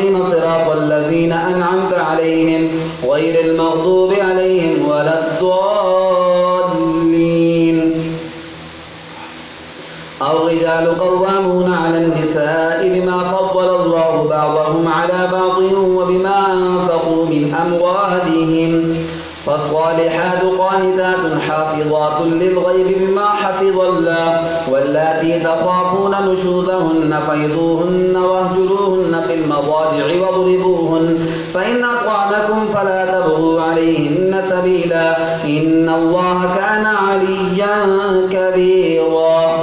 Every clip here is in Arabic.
المستقيم صراط الذين أنعمت عليهم غير المغضوب عليهم ولا الضالين. الرجال قوامون على النساء بما فضل الله بعضهم على بعض وبما أنفقوا من أموالهم فالصالحات قانتات حافظات للغيب بما حفظ الله واللاتي تخافون نشوزهن فعظوهن واهجروهن في المضاجع واضربوهن فإن أطعنكم فلا تبغوا عليهن سبيلا إن الله كان عليا كبيرا.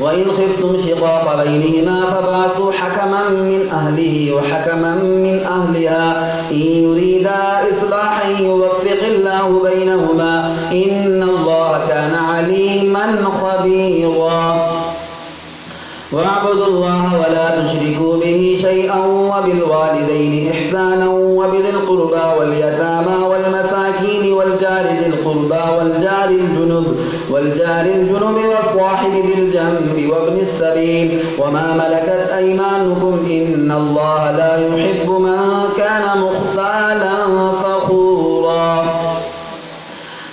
وإن خفتم شقاق بينهما فبعثوا حكما من أهله وحكما من أهلها إن يريدا إصلاحا يوفق الله بينهما إن الله كان عليما خبيرا. واعبدوا الله ولا تشركوا به شيئا وبالوالدين إحسانا وبذي القربى واليتامى والمساكين والجار ذي القربى والجار الجنب والصاحب بالجنب وابن السبيل وما ملكت أيمانكم إن الله لا يحب من كان مختالا فخورا.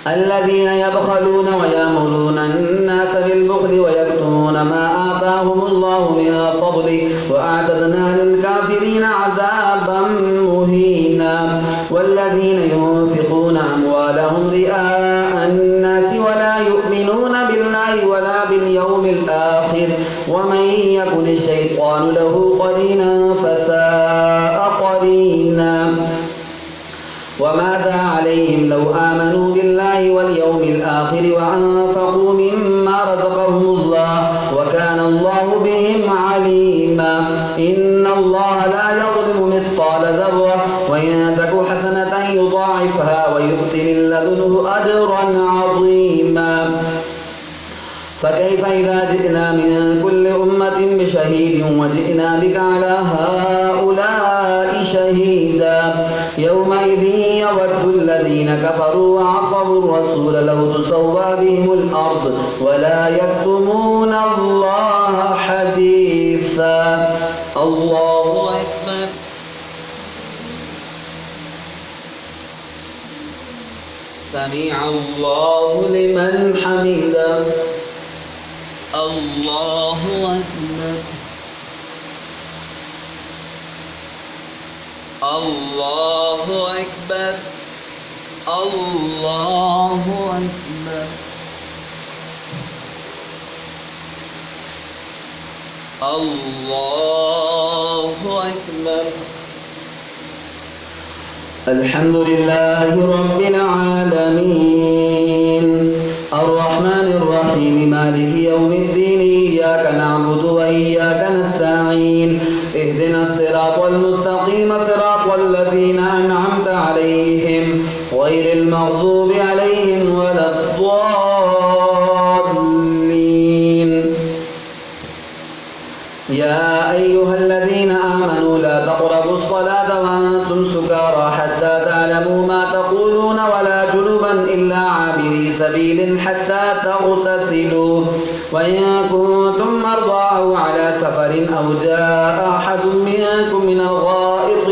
الذين يبخلون ويأمرون الناس بالبخل ويكتمون ما آتاهم الله من فضله وأعتدنا للكافرين عذابا مهينا. والذين ينفقون أموالهم رئاء الناس ولا يؤمنون بالله ولا باليوم الآخر ومن يكن الشيطان له قرينا فساء قرينا. وماذا عليهم لو آمنوا بالله واليوم الآخر وأنفقوا مما رزقهم الله وكان الله بهم عليما. إن الله لا يظلم مثقال ذرة وإن تك حسنة يضاعفها ويؤت من لدنه أجرا عظيما. فكيف إذا جئنا من كل أمة بشهيد وجئنا بك على هؤلاء شهيدا يومئذ يود الذين كفروا وعصوا الرسول لو تسوى بهم الأرض ولا يكتمون الله حديثا. الله أكبر. سمع الله لمن حمده. الله أكبر. الله أكبر. الله أكبر. الله أكبر. الحمد لله رب العالمين الرحمن الرحيم مالك يوم الدين إياك نعبد وإياك نستعين اهدنا الصراط المستقيم صراط الذين أنعمت عليهم غير المغضوب عليهم ولا الضالين. يا أيها الذين آمنوا لا تقربوا الصلاة وأنتم سكارى حتى تعلموا ما تقولون ولا جنبا إلا عابري سبيل حتى تغتسلوا وإن كنتم مرضى أو على سفر أو جاء أحد منكم من الغائط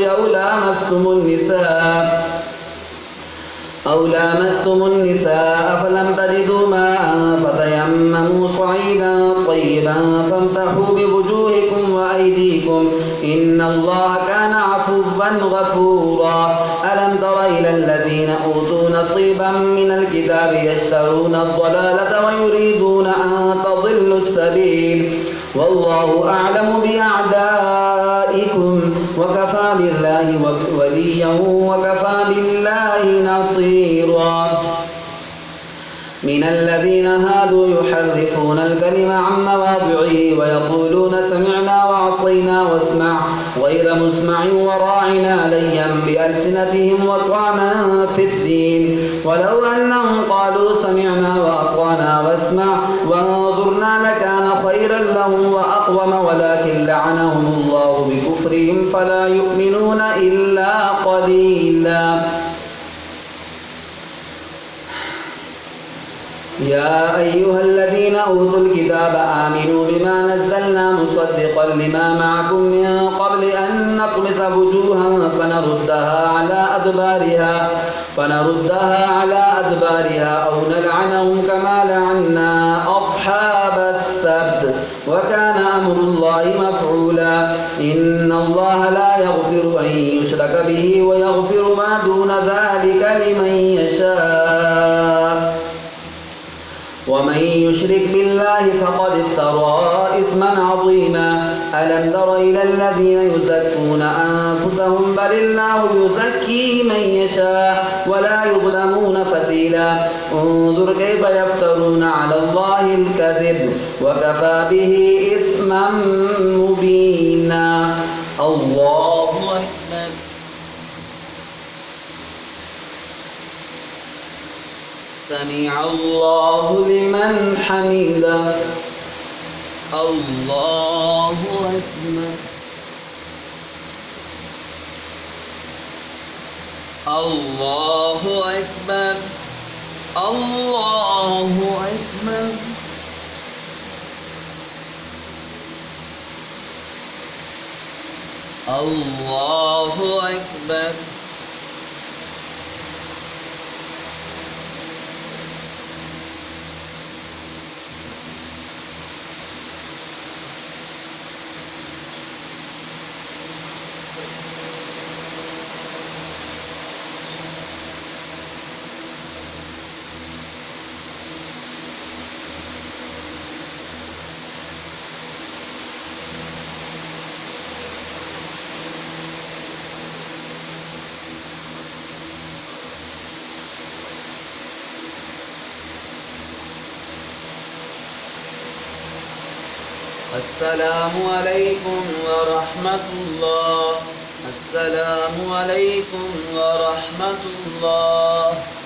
أو لامستم النساء فلم تجدوا ماء فتيمموا صعيدا طيبا فامسحوا بوجوهكم وأيديكم إن الله كان عفوا غفورا. ألم تر إلى الذين أوتوا نصيبا من الكتاب يشترون الضلالة ويريدون أن تضلوا السبيل والله أعلم بأعدائكم وكفى بالله وليا وكفى بالله نصيرا. من الذين هادوا يحرفون الكلم عن مواضعه ويقولون سمعنا وعصينا واسمع غير مسمع وراعنا ليا بألسنتهم وطعنا في الدين ولو أنهم قالوا سمعنا وأطعنا واسمع وانظرنا لكان خيرا لهم وأقوم ولكن لعنهم الله بكفرهم فلا يؤمنون إلا قليلا. يا أيها الذين أوتوا الكتاب آمنوا بما نزلنا مصدقا لما معكم من قبل أن نطمس وجوها فنردها على أدبارها أو نلعنهم كما لعنا أصحاب السبت وكان أمر الله مفعولا إن الله لا يغفر أن يشرك به ويغفر ما دون ذلك لمن يشاء ومن يشرك بالله فقد افترى إثما عظيما ألم تر إلى الذين يزكون أنفسهم بل الله يزكي من يشاء ولا يظلمون فتيلا انظر كيف يفترون على الله الكذب وكفى به إثما مبينا. الله أكبر. سمع الله لمن حمده. الله أكبر. الله أكبر. الله أكبر. الله أكبر. السلام عليكم ورحمة الله. السلام عليكم ورحمة الله.